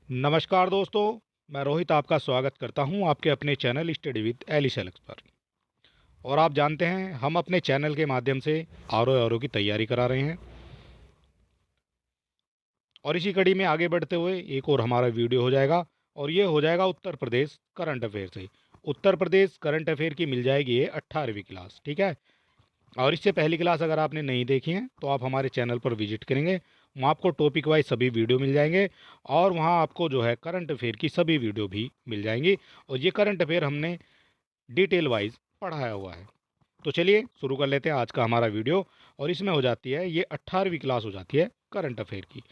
नमस्कार दोस्तों, मैं रोहित आपका स्वागत करता हूं आपके अपने चैनल स्टडी विद एली सेलेक्स पर। और आप जानते हैं हम अपने चैनल के माध्यम से आर की तैयारी करा रहे हैं। और इसी कड़ी में आगे बढ़ते हुए एक और हमारा वीडियो हो जाएगा, और ये हो जाएगा उत्तर प्रदेश करंट अफेयर से। उत्तर प्रदेश करंट अफेयर की मिल जाएगी ये 18वीं क्लास, ठीक है। और इससे पहली क्लास अगर आपने नहीं देखी है तो आप हमारे चैनल पर विजिट करेंगे, वहाँ आपको टॉपिक वाइज सभी वीडियो मिल जाएंगे। और वहाँ आपको जो है करंट अफेयर की सभी वीडियो भी मिल जाएंगी। और ये करंट अफेयर हमने डिटेल वाइज पढ़ाया हुआ है। तो चलिए शुरू कर लेते हैं आज का हमारा वीडियो। और इसमें हो जाती है ये 18वीं क्लास हो जाती है करंट अफेयर की।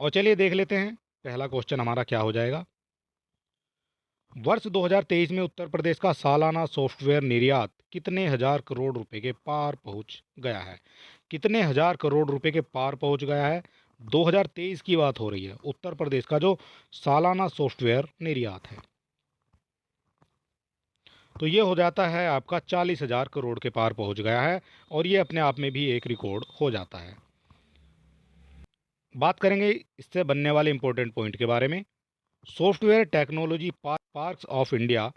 और चलिए देख लेते हैं पहला क्वेश्चन हमारा क्या हो जाएगा। वर्ष 2023 में उत्तर प्रदेश का सालाना सॉफ्टवेयर निर्यात कितने हजार करोड़ रुपए के पार पहुंच गया है? कितने हजार करोड़ रुपए के पार पहुंच गया है? 2023 की बात हो रही है। उत्तर प्रदेश का जो सालाना सॉफ्टवेयर निर्यात है तो ये हो जाता है आपका 40,000 करोड़ के पार पहुंच गया है। और ये अपने आप में भी एक रिकॉर्ड हो जाता है। बात करेंगे इससे बनने वाले इंपॉर्टेंट पॉइंट के बारे में। Software technology parks of India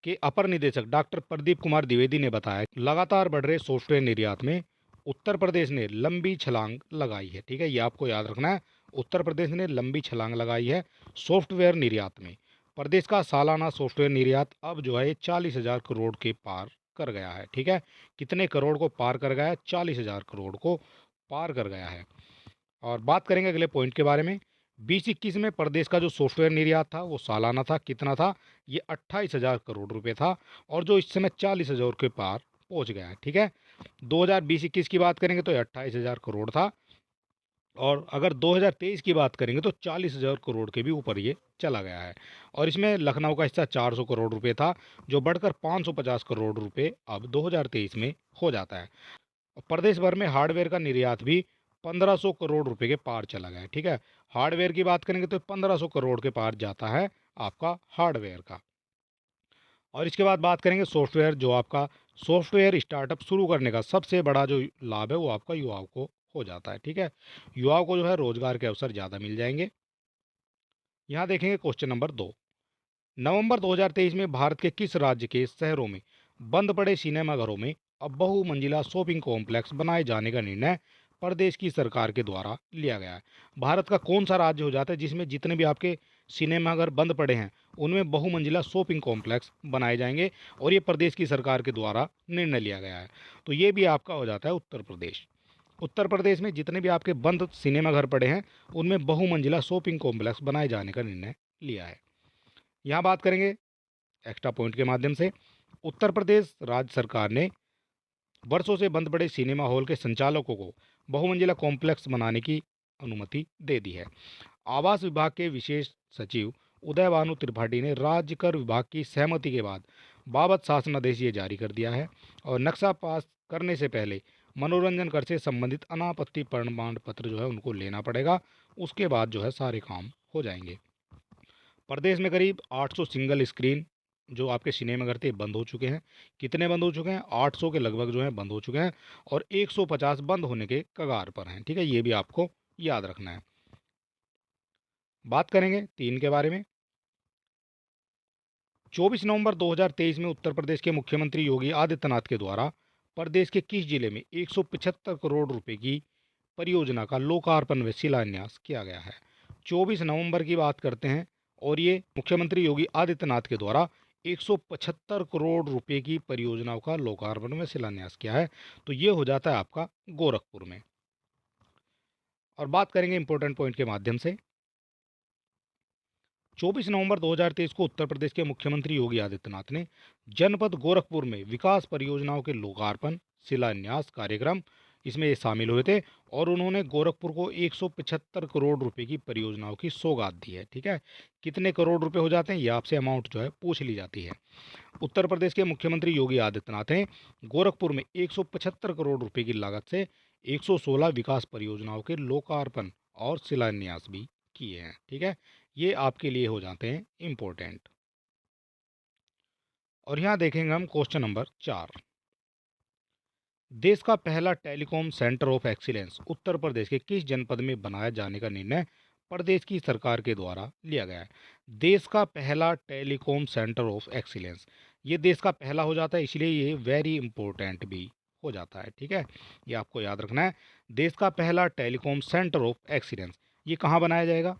के अपर निदेशक डॉक्टर प्रदीप कुमार द्विवेदी ने बताया कि लगातार बढ़ रहे सॉफ्टवेयर निर्यात में उत्तर प्रदेश ने लंबी छलांग लगाई है। ठीक है, ये आपको याद रखना है। उत्तर प्रदेश ने लंबी छलांग लगाई है सॉफ्टवेयर निर्यात में। प्रदेश का सालाना सॉफ्टवेयर निर्यात अब जो है 40,000 करोड़ के पार कर गया है। ठीक है, कितने करोड़ को पार कर गया है? 40,000 करोड़ को पार कर गया है। और बात करेंगे अगले पॉइंट के बारे में। 2021 में प्रदेश का जो सॉफ्टवेयर निर्यात था वो सालाना था, कितना था? ये 28,000 करोड़ रुपए था। और जो इस समय 40,000 के पार पहुंच गया है। ठीक है, 2020-21 की बात करेंगे तो ये 28,000 करोड़ था। और अगर 2023 की बात करेंगे तो 40,000 करोड़ के भी ऊपर ये चला गया है। और इसमें लखनऊ का हिस्सा 400 करोड़ रुपए था, जो बढ़कर 550 करोड़ रुपए अब 2023 में हो जाता है। और प्रदेश भर में हार्डवेयर का निर्यात भी 1500 करोड़ रुपए के पार चला गया है। ठीक है, हार्डवेयर की बात करेंगे तो 1500 करोड़ के पार जाता है आपका हार्डवेयर का। और इसके बाद बात करेंगे सॉफ्टवेयर। जो आपका सॉफ्टवेयर स्टार्टअप शुरू करने का सबसे बड़ा जो लाभ है वो आपका युवाओं को हो जाता है। ठीक है, युवाओं को जो है रोजगार के अवसर ज़्यादा मिल जाएंगे। यहाँ देखेंगे क्वेश्चन नंबर 2। नवंबर 2023 में भारत के किस राज्य के शहरों में बंद पड़े सिनेमाघरों में अब बहुमंजिला शॉपिंग कॉम्प्लेक्स बनाए जाने का निर्णय प्रदेश की सरकार के द्वारा लिया गया है? भारत का कौन सा राज्य हो जाता है जिसमें जितने भी आपके सिनेमाघर बंद पड़े हैं उनमें बहुमंजिला शॉपिंग कॉम्प्लेक्स बनाए जाएंगे? और ये प्रदेश की सरकार के द्वारा निर्णय लिया गया है। तो ये भी आपका हो जाता है उत्तर प्रदेश। उत्तर प्रदेश में जितने भी आपके बंद सिनेमाघर पड़े हैं उनमें बहुमंजिला शॉपिंग कॉम्प्लेक्स बनाए जाने का निर्णय लिया है। यहाँ बात करेंगे एक्स्ट्रा पॉइंट के माध्यम से। उत्तर प्रदेश राज्य सरकार ने वर्षों से बंद पड़े सिनेमा हॉल के संचालकों को बहुमंजिला कॉम्प्लेक्स बनाने की अनुमति दे दी है। आवास विभाग के विशेष सचिव उदय भानु त्रिपाठी ने राज्य कर विभाग की सहमति के बाद बाबत शासनादेश ये जारी कर दिया है। और नक्शा पास करने से पहले मनोरंजन कर से संबंधित अनापत्ति प्रमाण पत्र जो है उनको लेना पड़ेगा। उसके बाद जो है सारे काम हो जाएंगे। प्रदेश में करीब 800 सिंगल स्क्रीन जो आपके सिनेमाघर थे बंद हो चुके हैं। कितने बंद हो चुके हैं? 800 के लगभग जो है बंद हो चुके हैं। और 150 बंद होने के कगार पर हैं। ठीक है, ये भी आपको याद रखना है। बात करेंगे 3 के बारे में। 24 नवंबर 2023 में उत्तर प्रदेश के मुख्यमंत्री योगी आदित्यनाथ के द्वारा प्रदेश के किस जिले में 175 करोड़ रुपए की परियोजना का लोकार्पण व शिलान्यास किया गया है? 24 नवंबर की बात करते हैं। और ये मुख्यमंत्री योगी आदित्यनाथ के द्वारा 175 करोड़ रुपए की परियोजनाओं का लोकार्पण व शिलान्यास किया है। तो ये हो जाता है आपका गोरखपुर में। और बात करेंगे इंपॉर्टेंट पॉइंट के माध्यम से। 24 नवंबर 2023 को उत्तर प्रदेश के मुख्यमंत्री योगी आदित्यनाथ ने जनपद गोरखपुर में विकास परियोजनाओं के लोकार्पण शिलान्यास कार्यक्रम इसमें ये शामिल हुए थे। और उन्होंने गोरखपुर को 175 करोड़ रुपए की परियोजनाओं की सौगात दी है। ठीक है, कितने करोड़ रुपए हो जाते हैं ये आपसे अमाउंट जो है पूछ ली जाती है। उत्तर प्रदेश के मुख्यमंत्री योगी आदित्यनाथ ने गोरखपुर में 175 करोड़ रुपए की लागत से 116 विकास परियोजनाओं के लोकार्पण और शिलान्यास भी किए हैं। ठीक है, ये आपके लिए हो जाते हैं इम्पोर्टेंट। और यहाँ देखेंगे हम क्वेश्चन नंबर 4। देश का पहला telecom centre of excellence Uttar Pradesh के किस जनपद में बनाए जाने का निर्णय प्रदेश की सरकार के द्वारा लिया गया है। देश का पहला टेलीकॉम सेंटर ऑफ एक्सीलेंस, ये देश का पहला हो जाता है, इसलिए ये वेरी इंपॉर्टेंट भी हो जाता है। ठीक है, ये आपको याद रखना है। देश का पहला टेलीकॉम सेंटर ऑफ एक्सीलेंस ये कहाँ बनाया जाएगा?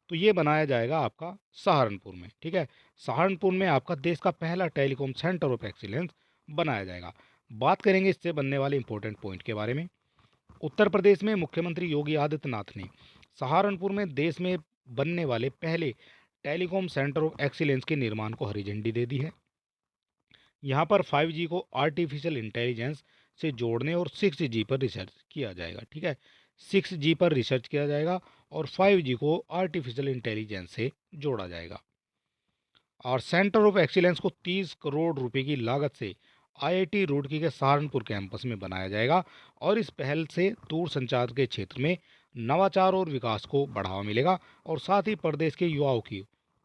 तो ये बनाया जाएगा आपका सहारनपुर में। ठीक है, सहारनपुर में आपका देश का पहला टेलीकॉम सेंटर ऑफ एक्सीलेंस बनाया जाएगा। बात करेंगे इससे बनने वाले इंपॉर्टेंट पॉइंट के बारे में। उत्तर प्रदेश में मुख्यमंत्री योगी आदित्यनाथ ने सहारनपुर में देश में बनने वाले पहले टेलीकॉम सेंटर ऑफ एक्सीलेंस के निर्माण को हरी झंडी दे दी है। यहाँ पर 5G को आर्टिफिशियल इंटेलिजेंस से जोड़ने और 6G पर रिसर्च किया जाएगा। ठीक है, 6G पर रिसर्च किया जाएगा और 5G को आर्टिफिशियल इंटेलिजेंस से जोड़ा जाएगा। और सेंटर ऑफ एक्सीलेंस को 30 करोड़ रुपए की लागत से IIT रुड़की के सहारनपुर कैंपस में बनाया जाएगा और इस पहल से दूर संचार के क्षेत्र में नवाचार और विकास को बढ़ावा मिलेगा और साथ ही प्रदेश के युवाओं की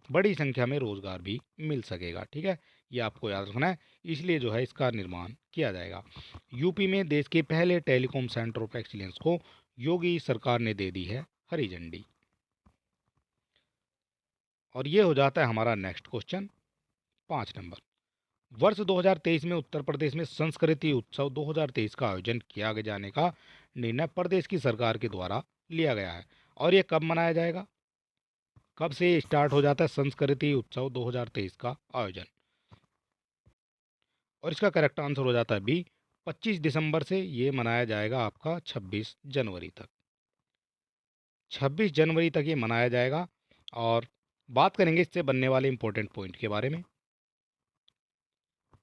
बड़ी संख्या में रोजगार भी मिल सकेगा। ठीक है, ये आपको याद रखना है, इसलिए जो है इसका निर्माण किया जाएगा। यूपी में देश के पहले टेलीकॉम सेंटर ऑफ एक्सीलेंस को योगी सरकार ने दे दी है हरी झंडी। और ये हो जाता है हमारा नेक्स्ट क्वेश्चन 5 नंबर। वर्ष 2023 में उत्तर प्रदेश में संस्कृति उत्सव 2023 का आयोजन किया जाने का निर्णय प्रदेश की सरकार के द्वारा लिया गया है। और ये कब मनाया जाएगा? कब से स्टार्ट हो जाता है संस्कृति उत्सव 2023 का आयोजन? और इसका करेक्ट आंसर हो जाता है बी, 25 दिसंबर से ये मनाया जाएगा आपका 26 जनवरी तक। 26 जनवरी तक ये मनाया जाएगा। और बात करेंगे इससे बनने वाले इंपॉर्टेंट पॉइंट के बारे में।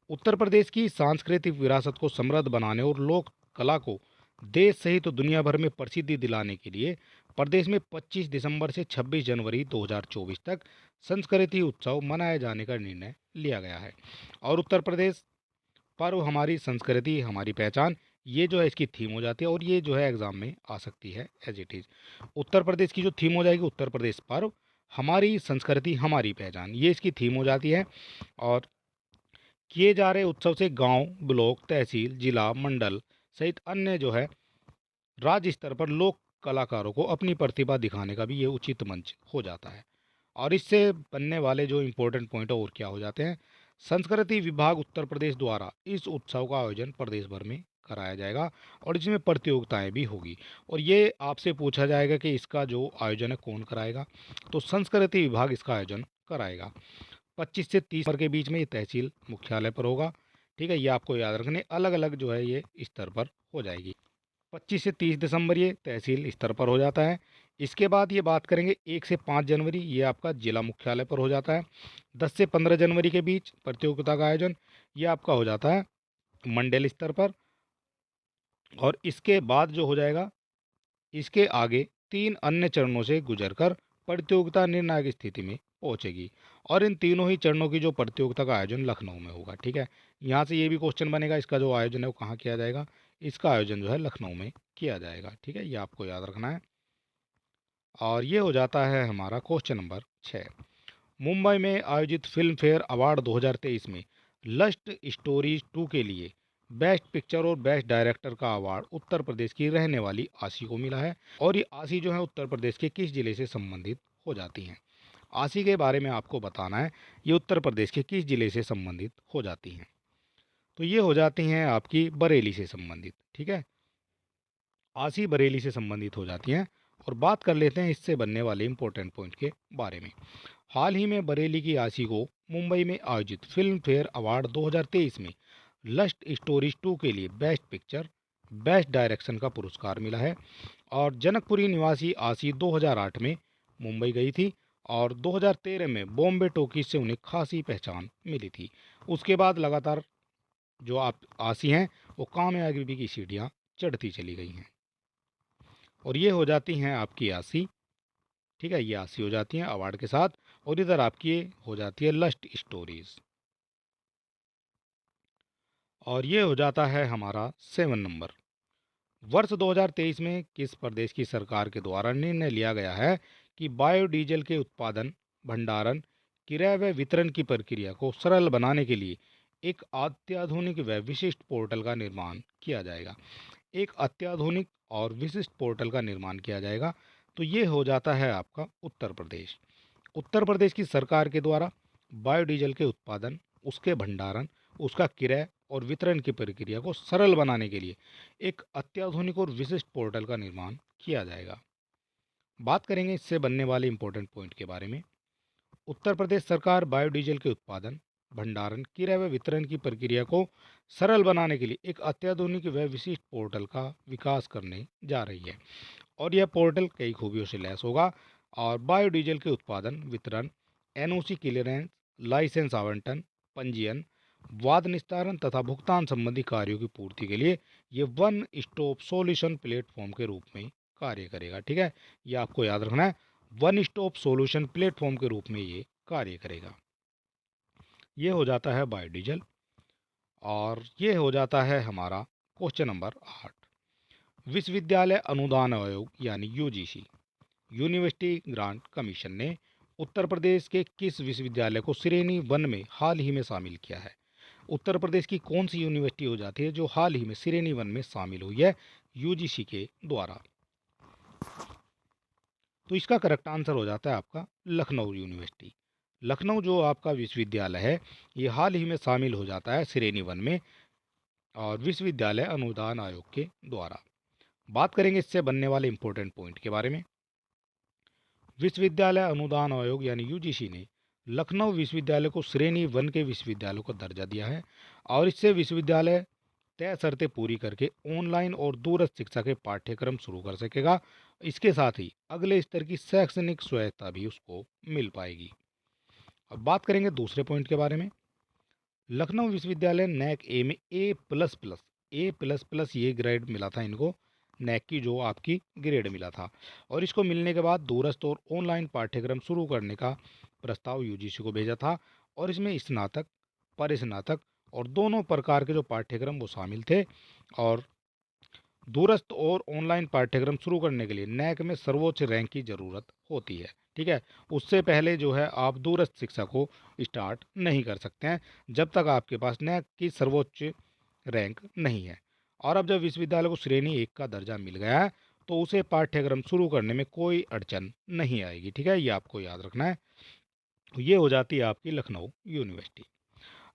उत्तर प्रदेश की सांस्कृतिक विरासत को समृद्ध बनाने और लोक कला को देश सहित तो दुनिया भर में प्रसिद्धि दिलाने के लिए प्रदेश में 25 दिसंबर से 26 जनवरी 2024 तक संस्कृति उत्सव मनाए जाने का निर्णय लिया गया है। और उत्तर प्रदेश पर्व हमारी संस्कृति हमारी पहचान, ये जो है इसकी थीम हो जाती है और ये जो है एग्जाम में आ सकती है as it is. Uttar Pradesh की जो थीम हो जाएगी उत्तर प्रदेश पर्व हमारी संस्कृति हमारी पहचान, ये इसकी थीम हो जाती है। और किए जा रहे उत्सव से गांव, ब्लॉक, तहसील, जिला, मंडल सहित अन्य जो है राज्य स्तर पर लोक कलाकारों को अपनी प्रतिभा दिखाने का भी ये उचित मंच हो जाता है। और इससे बनने वाले जो इम्पोर्टेंट पॉइंट और क्या हो जाते हैं, संस्कृति विभाग उत्तर प्रदेश द्वारा इस उत्सव का आयोजन प्रदेश भर में कराया जाएगा और इसमें प्रतियोगिताएं भी होगी। और ये आपसे पूछा जाएगा कि इसका जो आयोजन है कौन कराएगा, तो संस्कृति विभाग इसका आयोजन कराएगा। 25 से 30 के बीच में ये तहसील मुख्यालय पर होगा। ठीक है, ये आपको याद रखने, अलग अलग जो है ये स्तर पर हो जाएगी। 25 से 30 दिसंबर ये तहसील स्तर पर हो जाता है। इसके बाद ये बात करेंगे 1 से 5 जनवरी ये आपका जिला मुख्यालय पर हो जाता है। 10 से 15 जनवरी के बीच प्रतियोगिता का आयोजन ये आपका हो जाता है मंडल स्तर पर। और इसके बाद जो हो जाएगा, इसके आगे 3 अन्य चरणों से गुजरकर प्रतियोगिता निर्णायक स्थिति में पहुंचेगी। और इन तीनों ही चरणों की जो प्रतियोगिता का आयोजन लखनऊ में होगा। ठीक है, यहाँ से ये भी क्वेश्चन बनेगा इसका जो आयोजन है वो कहाँ किया जाएगा, इसका आयोजन जो है लखनऊ में किया जाएगा। ठीक है, ये आपको याद रखना है। और ये हो जाता है हमारा क्वेश्चन नंबर 6। मुंबई में आयोजित फिल्म फेयर अवार्ड 2023 में लस्ट स्टोरीज 2 के लिए बेस्ट पिक्चर और बेस्ट डायरेक्टर का अवार्ड उत्तर प्रदेश की रहने वाली आशी को मिला है। और ये आशी जो है उत्तर प्रदेश के किस जिले से संबंधित हो जाती हैं? आशी के बारे में आपको बताना है, ये उत्तर प्रदेश के किस जिले से संबंधित हो जाती हैं? तो ये हो जाती हैं आपकी बरेली से संबंधित। ठीक है, आशी बरेली से संबंधित हो जाती हैं। और बात कर लेते हैं इससे बनने वाले इंपॉर्टेंट पॉइंट के बारे में। हाल ही में बरेली की आशी को मुंबई में आयोजित फिल्म फेयर अवार्ड 2023 में लस्ट स्टोरीज 2 के लिए बेस्ट पिक्चर बेस्ट डायरेक्शन का पुरस्कार मिला है। और जनकपुरी निवासी आशी 2008 में मुंबई गई थी और 2013 में बॉम्बे टॉकीज से उन्हें खासी पहचान मिली थी। उसके बाद लगातार जो आप आशी हैं वो कामयाबी की सीढ़ियाँ चढ़ती चली गई हैं। और ये हो जाती हैं आपकी आशी। ठीक है, ये आशी हो जाती हैं अवार्ड के साथ। और इधर आपकी ये हो जाती है लस्ट स्टोरीज। और ये हो जाता है हमारा 7 नंबर। वर्ष 2023 में किस प्रदेश की सरकार के द्वारा निर्णय लिया गया है कि बायोडीजल के उत्पादन, भंडारण, क्रय व वितरण की प्रक्रिया को सरल बनाने के लिए एक अत्याधुनिक व विशिष्ट पोर्टल का निर्माण किया जाएगा? एक अत्याधुनिक और विशिष्ट पोर्टल का निर्माण किया जाएगा। तो तो ये हो जाता है आपका उत्तर प्रदेश। उत्तर प्रदेश की सरकार के द्वारा बायोडीजल के उत्पादन, उसके भंडारण, उसका क्रय और वितरण की प्रक्रिया को सरल बनाने के लिए एक अत्याधुनिक और विशिष्ट पोर्टल का निर्माण किया जाएगा। बात करेंगे इससे बनने वाले इंपॉर्टेंट पॉइंट के बारे में। उत्तर प्रदेश सरकार बायोडीजल के उत्पादन, भंडारण, क्रय व वितरण की प्रक्रिया को सरल बनाने के लिए एक अत्याधुनिक व विशिष्ट पोर्टल का विकास करने जा रही है। और यह पोर्टल कई खूबियों से लैस होगा और बायोडीजल के उत्पादन, वितरण, एनओसी क्लियरेंस, लाइसेंस आवंटन, पंजीयन, वाद निस्तारण तथा भुगतान संबंधी कार्यों की पूर्ति के लिए ये वन स्टॉप सॉल्यूशन प्लेटफॉर्म के रूप में कार्य करेगा। ठीक है, ये आपको याद रखना है, वन स्टॉप सॉल्यूशन प्लेटफॉर्म के रूप में ये कार्य करेगा। ये हो जाता है बायोडीजल। और ये हो जाता है हमारा क्वेश्चन नंबर 8। विश्वविद्यालय अनुदान आयोग यानी यूजीसी, यूनिवर्सिटी ग्रांट कमीशन ने उत्तर प्रदेश के किस विश्वविद्यालय को श्रेणी वन में हाल ही में शामिल किया है? उत्तर प्रदेश की कौन सी यूनिवर्सिटी हो जाती है जो हाल ही में श्रेणी वन में शामिल हुई है यूजीसी के द्वारा? तो इसका करेक्ट आंसर हो जाता है आपका लखनऊ यूनिवर्सिटी। लखनऊ जो आपका विश्वविद्यालय है ये हाल ही में शामिल हो जाता है श्रेणी वन में और विश्वविद्यालय अनुदान आयोग के द्वारा। बात करेंगे इससे बनने वाले इंपॉर्टेंट पॉइंट के बारे में। विश्वविद्यालय अनुदान आयोग यानी यूजीसी ने लखनऊ विश्वविद्यालय को श्रेणी वन के विश्वविद्यालय का दर्जा दिया है और इससे विश्वविद्यालय तय शर्तें पूरी करके ऑनलाइन और दूरस्थ शिक्षा के पाठ्यक्रम शुरू कर सकेगा। इसके साथ ही अगले स्तर की शैक्षणिक स्वायत्तता भी उसको मिल पाएगी। अब बात करेंगे दूसरे पॉइंट के बारे में। लखनऊ विश्वविद्यालय नैक ए में ए प्लस प्लस ये ग्रेड मिला था इनको, नैक की जो आपकी ग्रेड मिला था, और इसको मिलने के बाद दूरस्थ और ऑनलाइन पाठ्यक्रम शुरू करने का प्रस्ताव यूजीसी को भेजा था और इसमें स्नातक, परिस्नातक और दोनों प्रकार के जो पाठ्यक्रम वो शामिल थे। और दूरस्थ और ऑनलाइन पाठ्यक्रम शुरू करने के लिए नैक में सर्वोच्च रैंक की ज़रूरत होती है। ठीक है, उससे पहले जो है आप दूरस्थ शिक्षा को स्टार्ट नहीं कर सकते हैं जब तक आपके पास नैक की सर्वोच्च रैंक नहीं है। और अब जब विश्वविद्यालय को श्रेणी 1 का दर्जा मिल गया है तो उसे पाठ्यक्रम शुरू करने में कोई अड़चन नहीं आएगी। ठीक है, ये आपको याद रखना है। ये हो जाती है आपकी लखनऊ यूनिवर्सिटी।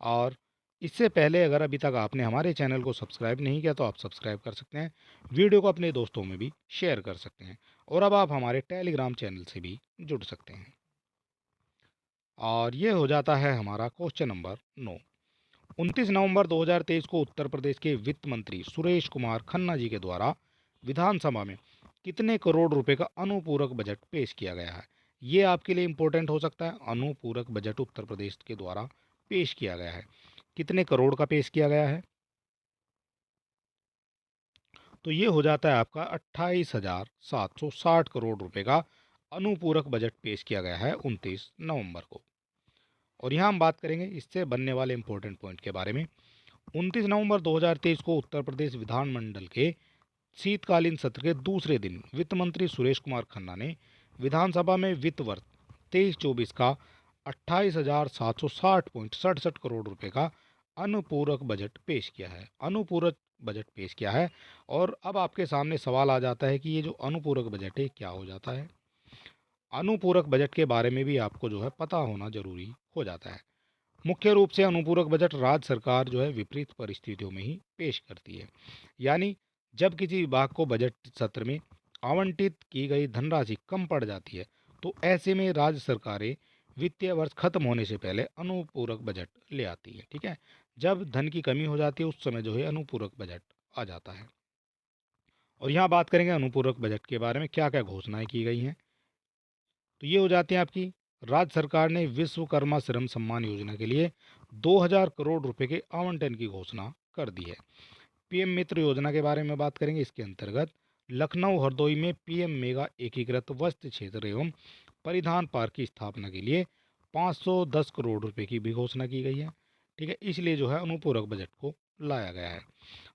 और इससे पहले अगर अभी तक आपने हमारे चैनल को सब्सक्राइब नहीं किया तो आप सब्सक्राइब कर सकते हैं, वीडियो को अपने दोस्तों में भी शेयर कर सकते हैं और अब आप हमारे टेलीग्राम चैनल से भी जुड़ सकते हैं। और ये हो जाता है हमारा क्वेश्चन नंबर 9। 29 नवंबर 2023 को उत्तर प्रदेश के वित्त मंत्री सुरेश कुमार खन्ना जी के द्वारा विधानसभा में कितने करोड़ रुपए का अनुपूरक बजट पेश किया गया है? ये आपके लिए इम्पोर्टेंट हो सकता है। अनुपूरक बजट उत्तर प्रदेश के द्वारा पेश किया गया है, कितने करोड़ का पेश किया गया है? तो ये हो जाता है आपका 28,760 करोड़ रुपए का अनुपूरक बजट पेश किया गया है 29 नवंबर को। और यहाँ हम बात करेंगे इससे बनने वाले इंपॉर्टेंट पॉइंट के बारे में। 29 नवंबर 2023 को उत्तर प्रदेश विधानमंडल के शीतकालीन सत्र के दूसरे दिन वित्त मंत्री सुरेश कुमार खन्ना ने विधानसभा में वित्त वर्ष 23-24 का 28,760.67 करोड़ रुपए का अनुपूरक बजट पेश किया है। अनुपूरक बजट पेश किया है। और अब आपके सामने सवाल आ जाता है कि ये जो अनुपूरक बजट है क्या हो जाता है? अनुपूरक बजट के बारे में भी आपको जो है पता होना जरूरी हो जाता है। मुख्य रूप से अनुपूरक बजट राज्य सरकार जो है विपरीत परिस्थितियों में ही पेश करती है। यानी जब किसी विभाग को बजट सत्र में आवंटित की गई धनराशि कम पड़ जाती है तो ऐसे में राज्य सरकारें वित्तीय वर्ष खत्म होने से पहले अनुपूरक बजट ले आती है। ठीक है, जब धन की कमी हो जाती है उस समय जो है अनुपूरक बजट आ जाता है। और यहाँ बात करेंगे अनुपूरक बजट के बारे में क्या क्या घोषणाएं की गई हैं। तो ये हो जाती है आपकी, राज्य सरकार ने विश्वकर्मा श्रम सम्मान योजना के लिए 2000 करोड़ रुपए के आवंटन की घोषणा कर दी है। पीएम मित्र योजना के बारे में बात करेंगे। इसके अंतर्गत लखनऊ हरदोई में पीएम मेगा एकीकृत वस्त्र क्षेत्र एवं परिधान पार्क की स्थापना के लिए 510 करोड़ रुपए की भी घोषणा की गई है। ठीक है, इसलिए जो है अनुपूरक बजट को लाया गया है।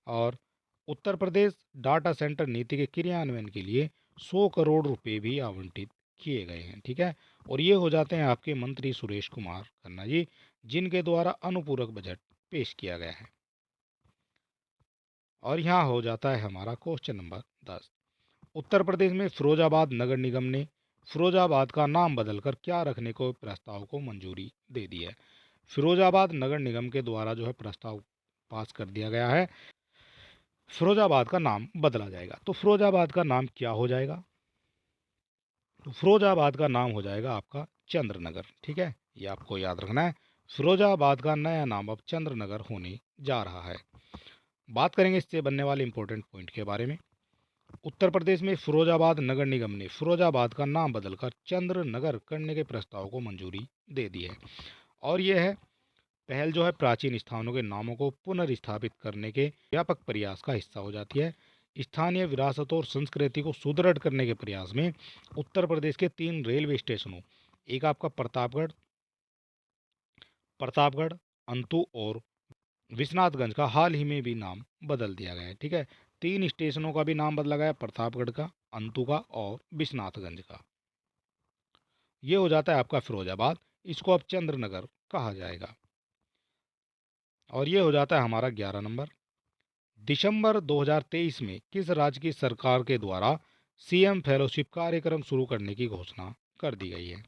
और उत्तर प्रदेश डाटा सेंटर नीति के क्रियान्वयन के लिए 100 करोड़ रुपए भी आवंटित किए गए हैं। ठीक है, और ये हो जाते हैं आपके मंत्री सुरेश कुमार खन्ना जी, जिनके द्वारा अनुपूरक बजट पेश किया गया है। और यहाँ हो जाता है हमारा क्वेश्चन नंबर 10। उत्तर प्रदेश में फिरोजाबाद नगर निगम ने फिरोजाबाद का नाम बदलकर क्या रखने को प्रस्ताव को मंजूरी दे दी है। फिरोजाबाद नगर निगम के द्वारा जो है प्रस्ताव पास कर दिया गया है, फिरोजाबाद का नाम बदला जाएगा। तो फिरोजाबाद का नाम क्या हो जाएगा? तो फिरोजाबाद का नाम हो जाएगा आपका चंद्रनगर। ठीक है, ये आपको याद रखना है। फिरोजाबाद का नया नाम अब चंद्रनगर होने जा रहा है। बात करेंगे इससे बनने वाले इंपॉर्टेंट पॉइंट के बारे में। उत्तर प्रदेश में फिरोजाबाद नगर निगम ने फिरोजाबाद का नाम बदलकर चंद्रनगर करने के प्रस्ताव को मंजूरी दे दी है। और यह है पहल जो है प्राचीन स्थानों के नामों को पुनर्स्थापित करने के व्यापक प्रयास का हिस्सा हो जाती है। स्थानीय विरासत और संस्कृति को सुदृढ़ करने के प्रयास में उत्तर प्रदेश के 3 रेलवे स्टेशनों, एक आपका प्रतापगढ़, प्रतापगढ़, अंतु और विश्वनाथगंज का हाल ही में भी नाम बदल दिया गया है। ठीक है, 3 स्टेशनों का भी नाम बदला गया, प्रतापगढ़ का, अंतु का और विश्वनाथगंज का। ये हो जाता है आपका फिरोजाबाद, इसको अब चंद्रनगर कहा जाएगा। और ये हो जाता है हमारा 11 नंबर। दिसंबर 2023 में किस राज्य की सरकार के द्वारा सीएम फेलोशिप कार्यक्रम शुरू करने की घोषणा कर दी गई है?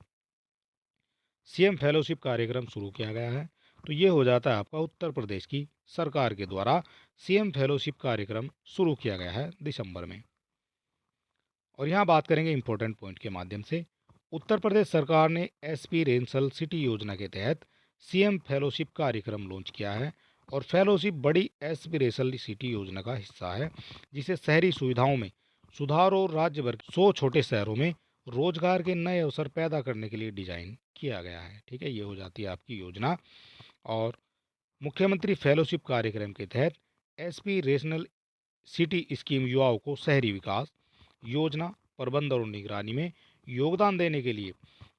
सीएम फेलोशिप कार्यक्रम शुरू किया गया है, तो ये हो जाता है आपका उत्तर प्रदेश की सरकार के द्वारा सीएम फेलोशिप कार्यक्रम शुरू किया गया है दिसंबर में। और यहाँ बात करेंगे इंपॉर्टेंट पॉइंट के माध्यम से। उत्तर प्रदेश सरकार ने एस्पिरेंशियल सिटी योजना के तहत सीएम फेलोशिप कार्यक्रम लॉन्च किया है। और फेलोशिप बड़ी एस्पिरेशनल सिटी योजना का हिस्सा है, जिसे शहरी सुविधाओं में सुधार और राज्य भर के 100 छोटे शहरों में रोजगार के नए अवसर पैदा करने के लिए डिजाइन किया गया है। ठीक है, ये हो जाती है आपकी योजना। और मुख्यमंत्री फेलोशिप कार्यक्रम के तहत एस्पिरेशनल सिटी स्कीम युवाओं को शहरी विकास योजना प्रबंध और निगरानी में योगदान देने के लिए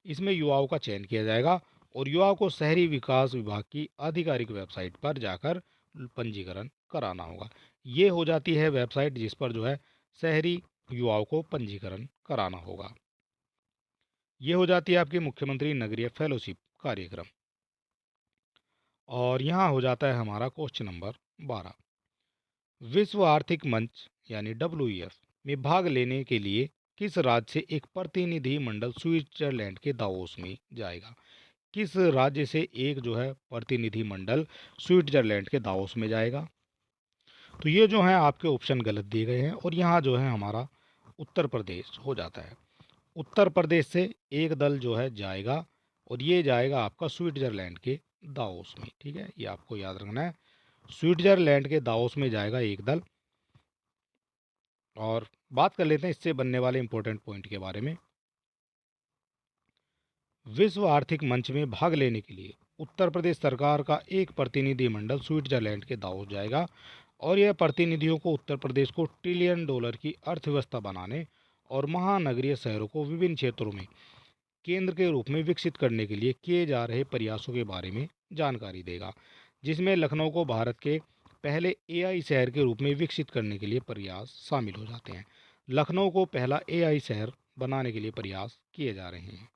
इसमें युवाओं का चयन किया जाएगा। और युवाओं को शहरी विकास विभाग की आधिकारिक वेबसाइट पर जाकर पंजीकरण कराना होगा। ये हो जाती है वेबसाइट जिस पर जो है शहरी युवाओं को पंजीकरण कराना होगा। ये हो जाती है आपकी मुख्यमंत्री नगरीय फेलोशिप कार्यक्रम। और यहाँ हो जाता है हमारा क्वेश्चन नंबर 12। विश्व आर्थिक मंच यानी WEF में भाग लेने के लिए किस राज्य से एक प्रतिनिधि मंडल स्विट्जरलैंड के दावोस में जाएगा? किस राज्य से एक जो है प्रतिनिधि मंडल स्विट्जरलैंड के दावोस में जाएगा? तो ये जो है आपके ऑप्शन गलत दिए गए हैं, और यहाँ जो है हमारा उत्तर प्रदेश हो जाता है। उत्तर प्रदेश से एक दल जो है जाएगा, और ये जाएगा आपका स्विट्जरलैंड के दावोस में। ठीक है, ये आपको याद रखना है, स्विट्जरलैंड के दावोस में जाएगा एक दल। और बात कर लेते हैं इससे बनने वाले इंपॉर्टेंट पॉइंट के बारे में। विश्व आर्थिक मंच में भाग लेने के लिए उत्तर प्रदेश सरकार का एक प्रतिनिधि मंडल स्विट्जरलैंड के दावोस जाएगा। और यह प्रतिनिधियों को उत्तर प्रदेश को ट्रिलियन डॉलर की अर्थव्यवस्था बनाने और महानगरीय शहरों को विभिन्न क्षेत्रों में केंद्र के रूप में विकसित करने के लिए किए जा रहे प्रयासों के बारे में जानकारी देगा, जिसमें लखनऊ को भारत के पहले AI शहर के रूप में विकसित करने के लिए प्रयास शामिल हो जाते हैं। लखनऊ को पहला AI शहर बनाने के लिए प्रयास किए जा रहे हैं।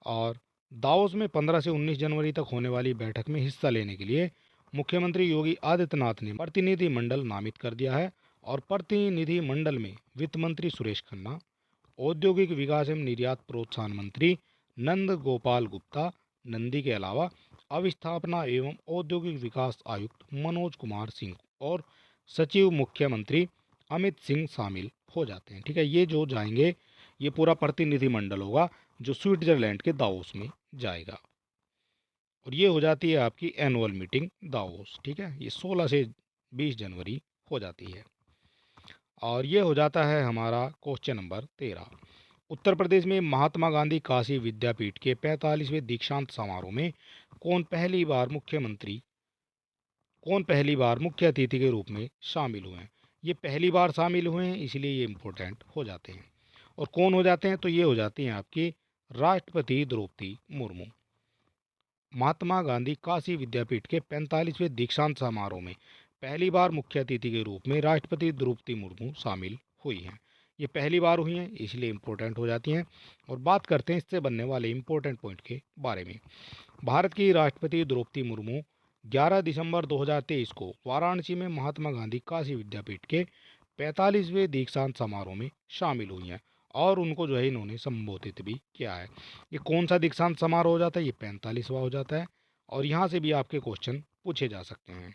और दावोस में 15 से 19 जनवरी तक होने वाली बैठक में हिस्सा लेने के लिए मुख्यमंत्री योगी आदित्यनाथ ने प्रतिनिधि मंडल नामित कर दिया है। और प्रतिनिधि मंडल में वित्त मंत्री सुरेश खन्ना, औद्योगिक विकास एवं निर्यात प्रोत्साहन मंत्री नंद गोपाल गुप्ता नंदी के अलावा अवस्थापना एवं औद्योगिक विकास आयुक्त मनोज कुमार सिंह और सचिव मुख्यमंत्री अमित सिंह शामिल हो जाते हैं। ठीक है, ये जो जाएंगे ये पूरा प्रतिनिधि मंडल होगा जो स्विट्जरलैंड के दावोस में जाएगा। और ये हो जाती है आपकी एनुअल मीटिंग दावोस। ठीक है, ये 16 से 20 जनवरी हो जाती है। और ये हो जाता है हमारा क्वेश्चन नंबर 13। उत्तर प्रदेश में महात्मा गांधी काशी विद्यापीठ के 45वें दीक्षांत समारोह में कौन पहली बार मुख्य अतिथि के रूप में शामिल हुए हैं? ये पहली बार शामिल हुए हैं, इसलिए ये इम्पोर्टेंट हो जाते हैं। और कौन हो जाते हैं? तो ये हो जाती हैं आपकी राष्ट्रपति द्रौपदी मुर्मू। महात्मा गांधी काशी विद्यापीठ के 45वें दीक्षांत समारोह में पहली बार मुख्य अतिथि के रूप में राष्ट्रपति द्रौपदी मुर्मू शामिल हुई हैं। ये पहली बार हुई हैं, इसलिए इम्पोर्टेंट हो जाती हैं। और बात करते हैं इससे बनने वाले इम्पोर्टेंट पॉइंट के बारे में। भारत की राष्ट्रपति द्रौपदी मुर्मू 11 दिसंबर 2023 को वाराणसी में महात्मा गांधी काशी विद्यापीठ के 45वें दीक्षांत समारोह में शामिल हुई हैं और उनको जो है इन्होंने संबोधित भी किया है। ये कौन सा दीक्षांत समारोह हो जाता है? ये 45वां हो जाता है और यहाँ से भी आपके क्वेश्चन पूछे जा सकते हैं।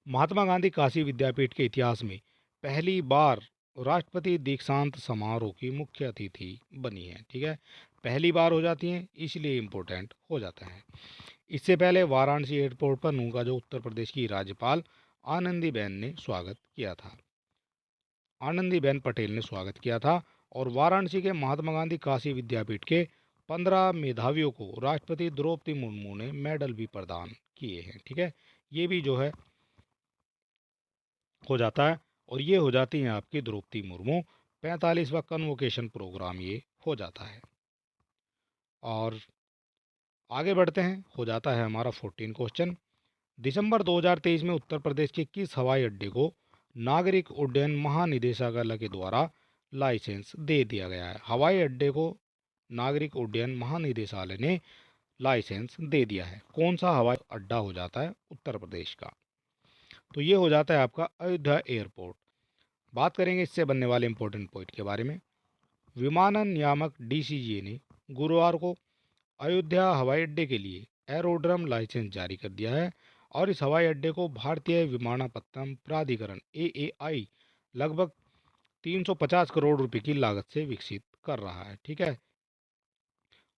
महात्मा गांधी काशी विद्यापीठ के इतिहास में पहली बार राष्ट्रपति दीक्षांत समारोह की मुख्य अतिथि बनी है। ठीक है, पहली बार हो जाती हैं इसलिए इम्पोर्टेंट हो जाता है। इससे पहले वाराणसी एयरपोर्ट पर उनका जो उत्तर प्रदेश की राज्यपाल आनंदीबेन ने स्वागत किया था। आनंदीबेन पटेल ने स्वागत किया था और वाराणसी के महात्मा गांधी काशी विद्यापीठ के 15 मेधावियों को राष्ट्रपति द्रौपदी मुर्मू ने मेडल भी प्रदान किए हैं। ठीक है, ये भी जो है हो जाता है और ये हो जाती हैं आपकी द्रौपदी मुर्मू। 45वां कन्वोकेशन प्रोग्राम ये हो जाता है। और आगे बढ़ते हैं, हो जाता है हमारा 14 क्वेश्चन। दिसंबर 2023 में उत्तर प्रदेश के किस हवाई अड्डे को नागरिक उड्डयन महानिदेशालय के द्वारा लाइसेंस दे दिया गया है? हवाई अड्डे को नागरिक उड्डयन महानिदेशालय ने लाइसेंस दे दिया है। कौन सा हवाई अड्डा हो जाता है उत्तर प्रदेश का? तो ये हो जाता है आपका अयोध्या एयरपोर्ट। बात करेंगे इससे बनने वाले इंपॉर्टेंट पॉइंट के बारे में। विमानन नियामक डीसीजीए ने गुरुवार को अयोध्या हवाई अड्डे के लिए एरोड्रम लाइसेंस जारी कर दिया है और इस हवाई अड्डे को भारतीय विमानपत्तन प्राधिकरण एएआई लगभग 350 करोड़ रुपए की लागत से विकसित कर रहा है। ठीक है,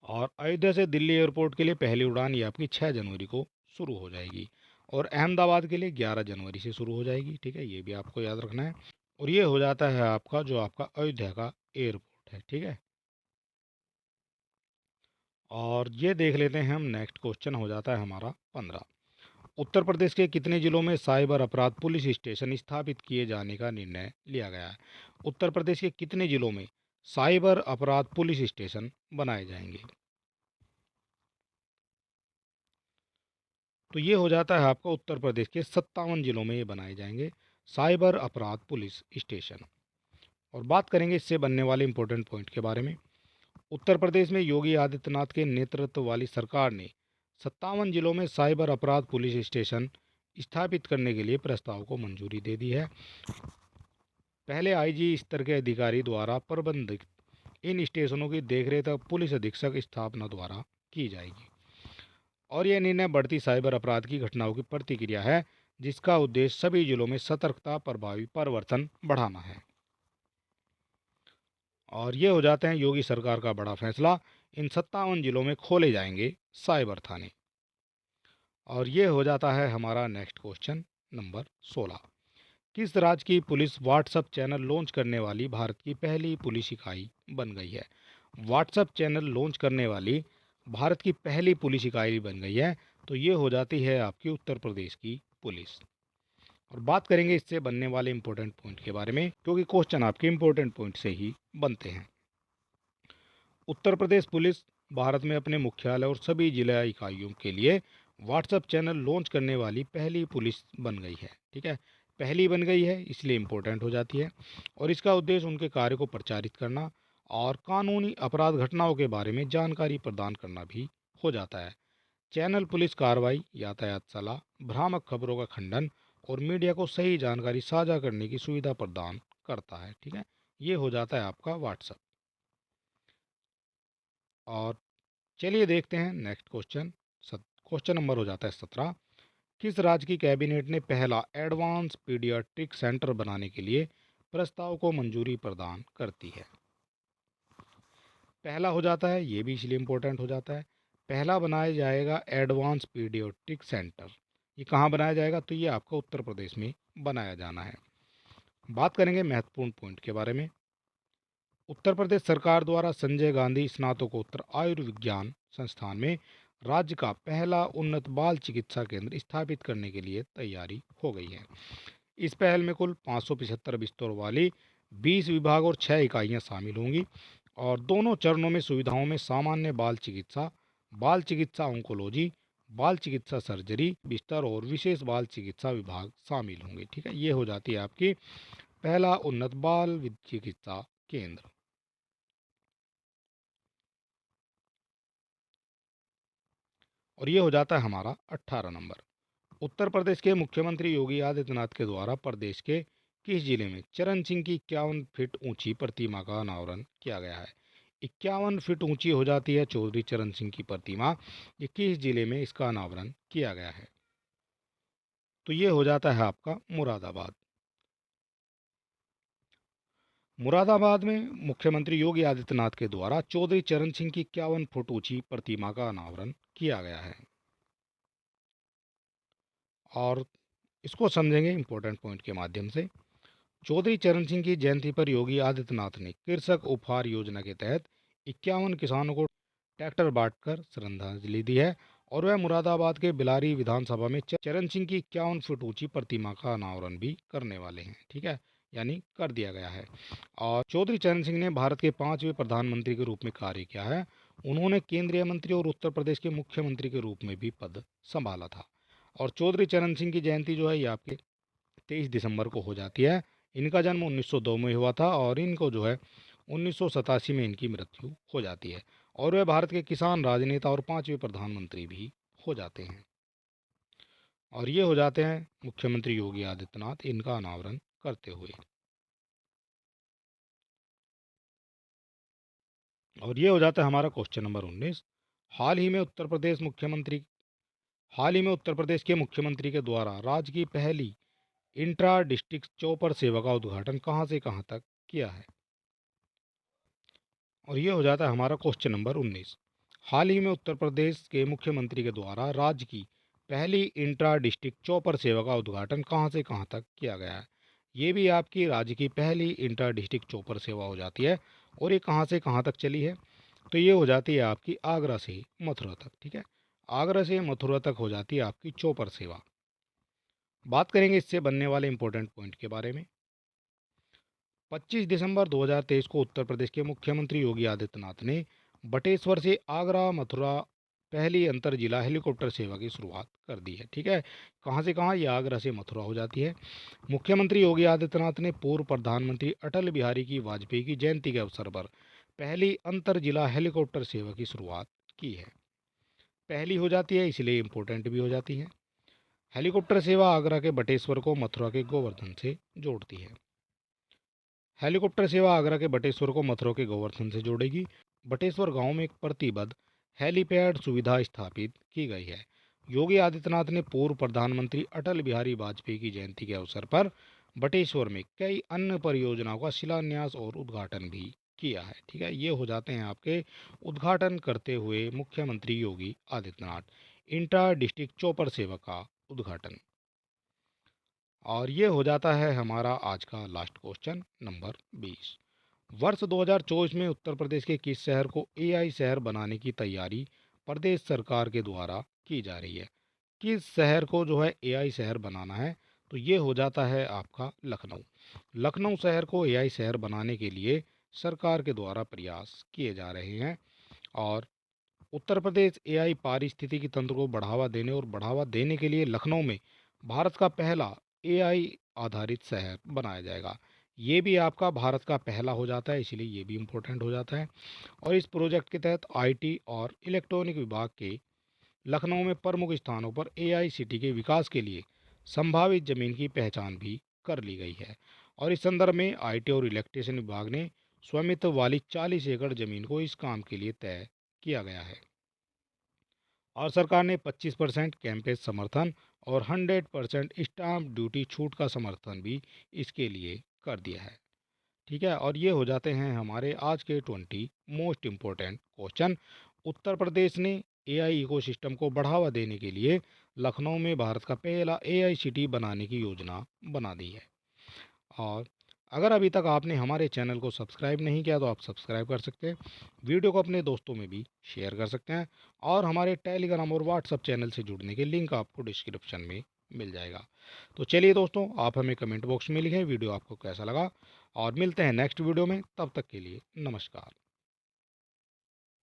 और अयोध्या से दिल्ली एयरपोर्ट के लिए पहली उड़ान ये आपकी 6 जनवरी को शुरू हो जाएगी और अहमदाबाद के लिए 11 जनवरी से शुरू हो जाएगी। ठीक है, ये भी आपको याद रखना है। और ये हो जाता है आपका जो आपका अयोध्या का एयरपोर्ट है। ठीक है, और ये देख लेते हैं हम। नेक्स्ट क्वेश्चन हो जाता है हमारा 15। उत्तर प्रदेश के कितने जिलों में साइबर अपराध पुलिस स्टेशन स्थापित किए जाने का निर्णय लिया गया है? उत्तर प्रदेश के कितने जिलों में साइबर अपराध पुलिस स्टेशन बनाए जाएंगे? तो ये हो जाता है आपका उत्तर प्रदेश के 57 जिलों में ये बनाए जाएंगे साइबर अपराध पुलिस स्टेशन। और बात करेंगे इससे बनने वाले इंपॉर्टेंट पॉइंट के बारे में। उत्तर प्रदेश में योगी आदित्यनाथ के नेतृत्व वाली सरकार ने 57 जिलों में साइबर अपराध पुलिस स्टेशन स्थापित करने के लिए प्रस्ताव को मंजूरी दे दी है। पहले आईजी स्तर के अधिकारी द्वारा प्रबंधित इन स्टेशनों की देखरेख पुलिस अधीक्षक स्थापना द्वारा की जाएगी और यह निर्णय बढ़ती साइबर अपराध की घटनाओं की प्रतिक्रिया है जिसका उद्देश्य सभी जिलों में सतर्कता प्रभावी परिवर्तन बढ़ाना है। और ये हो जाते हैं योगी सरकार का बड़ा फैसला, इन 57 जिलों में खोले जाएंगे साइबर थाने। और ये हो जाता है हमारा नेक्स्ट क्वेश्चन नंबर 16। किस राज्य की पुलिस व्हाट्सएप चैनल लॉन्च करने वाली भारत की पहली पुलिस इकाई बन गई है? व्हाट्सएप चैनल लॉन्च करने वाली भारत की पहली पुलिस इकाई बन गई है। तो ये हो जाती है आपकी उत्तर प्रदेश की पुलिस। और बात करेंगे इससे बनने वाले इंपॉर्टेंट पॉइंट के बारे में क्योंकि क्वेश्चन आपके इंपॉर्टेंट पॉइंट से ही बनते हैं। उत्तर प्रदेश पुलिस भारत में अपने मुख्यालय और सभी जिला इकाइयों के लिए व्हाट्सएप चैनल लॉन्च करने वाली पहली पुलिस बन गई है। ठीक है, पहली बन गई है इसलिए इम्पोर्टेंट हो जाती है और इसका उद्देश्य उनके कार्य को प्रचारित करना और कानूनी अपराध घटनाओं के बारे में जानकारी प्रदान करना भी हो जाता है। चैनल पुलिस कार्रवाई, यातायात सलाह, भ्रामक खबरों का खंडन और मीडिया को सही जानकारी साझा करने की सुविधा प्रदान करता है। ठीक है, ये हो जाता है आपका व्हाट्सएप। और चलिए देखते हैं नेक्स्ट क्वेश्चन। क्वेश्चन नंबर हो जाता है 17। किस राज्य की कैबिनेट ने पहला एडवांस पीडियाट्रिक सेंटर बनाने के लिए प्रस्ताव को मंजूरी प्रदान करती है? पहला हो जाता है, ये भी इसलिए इम्पोर्टेंट हो जाता है, पहला बनाया जाएगा एडवांस पीडियाट्रिक सेंटर। ये कहाँ बनाया जाएगा? तो ये आपका उत्तर प्रदेश में बनाया जाना है। बात करेंगे महत्वपूर्ण पॉइंट के बारे में। उत्तर प्रदेश सरकार द्वारा संजय गांधी स्नातकोत्तर आयुर्विज्ञान संस्थान में राज्य का पहला उन्नत बाल चिकित्सा केंद्र स्थापित करने के लिए तैयारी हो गई है। इस पहल में कुल 575 बिस्तरों वाली 20 विभाग और 6 इकाइयां शामिल होंगी और दोनों चरणों में सुविधाओं में सामान्य बाल चिकित्सा ऑन्कोलॉजी, बाल चिकित्सा सर्जरी बिस्तर और विशेष बाल चिकित्सा विभाग शामिल होंगे। ठीक है, ये हो जाती है आपकी पहला उन्नत बाल चिकित्सा केंद्र। और ये हो जाता है हमारा 18 नंबर। उत्तर प्रदेश के मुख्यमंत्री योगी आदित्यनाथ के द्वारा प्रदेश के किस जिले में चरण सिंह की 51 फीट ऊंची प्रतिमा का अनावरण किया गया है? 51 फीट ऊंची हो जाती है चौधरी चरण सिंह की प्रतिमा। ये किस जिले में इसका अनावरण किया गया है? तो ये हो जाता है आपका मुरादाबाद। मुरादाबाद में मुख्यमंत्री योगी आदित्यनाथ के द्वारा चौधरी चरण सिंह की 51 फुट ऊंची प्रतिमा का अनावरण किया गया है। और इसको समझेंगे इंपॉर्टेंट पॉइंट के माध्यम से। चौधरी चरण सिंह की जयंती पर योगी आदित्यनाथ ने कृषक उपहार योजना के तहत 51 किसानों को ट्रैक्टर बांटकर श्रद्धांजलि दी है। और वह मुरादाबाद के बिलारी विधानसभा में चरण सिंह की 51 फुट ऊंची प्रतिमा का अनावरण भी करने वाले हैं। ठीक है, यानी कर दिया गया है। और चौधरी चरण सिंह ने भारत के 5वें प्रधानमंत्री के रूप में कार्य किया है। उन्होंने केंद्रीय मंत्री और उत्तर प्रदेश के मुख्यमंत्री के रूप में भी पद संभाला था। और चौधरी चरण सिंह की जयंती जो है ये आपके 23 दिसंबर को हो जाती है। इनका जन्म 1902 में हुआ था और इनको जो है 1987 में इनकी मृत्यु हो जाती है। और वे भारत के किसान राजनेता और 5वें प्रधानमंत्री भी हो जाते हैं। और ये हो जाते हैं मुख्यमंत्री योगी आदित्यनाथ इनका अनावरण करते हुए। और ये हो जाता है हमारा क्वेश्चन नंबर 19। हाल ही में उत्तर प्रदेश मुख्यमंत्री हाल ही में उत्तर प्रदेश के मुख्यमंत्री के द्वारा राज्य की पहली इंट्रा डिस्ट्रिक्ट चौपर सेवा का उद्घाटन कहाँ से कहाँ तक किया है? और ये हो जाता है हमारा क्वेश्चन नंबर 19। हाल ही में उत्तर प्रदेश के मुख्यमंत्री के द्वारा राज्य की पहली इंट्रा डिस्ट्रिक्ट चौपर सेवा का उद्घाटन कहाँ से कहाँ तक किया गया है? ये भी आपकी राज्य की पहली इंट्रा डिस्ट्रिक्ट चौपर सेवा हो जाती है। और ये कहाँ से कहाँ तक चली है? तो ये हो जाती है आपकी आगरा से मथुरा तक। ठीक है, आगरा से मथुरा तक हो जाती है आपकी चौपर सेवा। बात करेंगे इससे बनने वाले इंपॉर्टेंट पॉइंट के बारे में। 25 दिसंबर 2023 को उत्तर प्रदेश के मुख्यमंत्री योगी आदित्यनाथ ने बटेश्वर से आगरा मथुरा पहली अंतर जिला हेलीकॉप्टर सेवा की शुरुआत कर दी है। ठीक है, कहाँ से कहाँ? ये आगरा से मथुरा हो जाती है। मुख्यमंत्री योगी आदित्यनाथ ने पूर्व प्रधानमंत्री अटल बिहारी की वाजपेयी की जयंती के अवसर पर पहली अंतर जिला हेलीकॉप्टर सेवा की शुरुआत की है। पहली हो जाती है इसलिए इम्पोर्टेंट भी हो जाती है। हेलीकॉप्टर सेवा आगरा के बटेश्वर को मथुरा के गोवर्धन से जोड़ती है। हेलीकॉप्टर सेवा आगरा के बटेश्वर को मथुरा के गोवर्धन से जोड़ेगी। बटेश्वर गांव में एक प्रतिबद्ध हेलीपैड सुविधा स्थापित की गई है। योगी आदित्यनाथ ने पूर्व प्रधानमंत्री अटल बिहारी वाजपेयी की जयंती के अवसर पर बटेश्वर में कई अन्य परियोजनाओं का शिलान्यास और उद्घाटन भी किया है। ठीक है, ये हो जाते हैं आपके उद्घाटन करते हुए मुख्यमंत्री Yogi Adityanath intra district chopper सेवा का उद्घाटन। और ये हो जाता है हमारा आज का लास्ट क्वेश्चन नंबर 20। वर्ष 2024 में उत्तर प्रदेश के किस शहर को एआई शहर बनाने की तैयारी प्रदेश सरकार के द्वारा की जा रही है? किस शहर को जो है एआई शहर बनाना है? तो ये हो जाता है आपका लखनऊ। लखनऊ शहर को एआई शहर बनाने के लिए सरकार के द्वारा प्रयास किए जा रहे हैं। और उत्तर प्रदेश एआई पारिस्थितिकी तंत्र को बढ़ावा देने के लिए लखनऊ में भारत का पहला एआई आधारित शहर बनाया जाएगा। ये भी आपका भारत का पहला हो जाता है, इसलिए ये भी इम्पोर्टेंट हो जाता है। और इस प्रोजेक्ट के तहत आईटी और इलेक्ट्रॉनिक विभाग के लखनऊ में प्रमुख स्थानों पर एआई सिटी के विकास के लिए संभावित जमीन की पहचान भी कर ली गई है। और इस संदर्भ में आईटी और इलेक्ट्रिशियन विभाग ने स्वामित्व वाली 40 एकड़ जमीन को इस काम के लिए तय किया गया है। और सरकार ने 25% कैंपेज समर्थन और 100% स्टाम्प ड्यूटी छूट का समर्थन भी इसके लिए कर दिया है। ठीक है, और ये हो जाते हैं हमारे आज के 20 most important question. Uttar Pradesh ने एआई इकोसिस्टम को बढ़ावा देने के लिए लखनऊ में भारत का पहला एआई सिटी बनाने की योजना बना दी है। और अगर अभी तक आपने हमारे चैनल को सब्सक्राइब नहीं किया तो आप सब्सक्राइब कर सकते हैं। वीडियो को अपने दोस्तों में भी शेयर कर सकते हैं। और हमारे टेलीग्राम और व्हाट्सएप चैनल से जुड़ने के लिंक आपको डिस्क्रिप्शन में मिल जाएगा। तो चलिए दोस्तों, आप हमें कमेंट बॉक्स में लिखें वीडियो आपको कैसा लगा। और मिलते हैं नेक्स्ट वीडियो में, तब तक के लिए नमस्कार।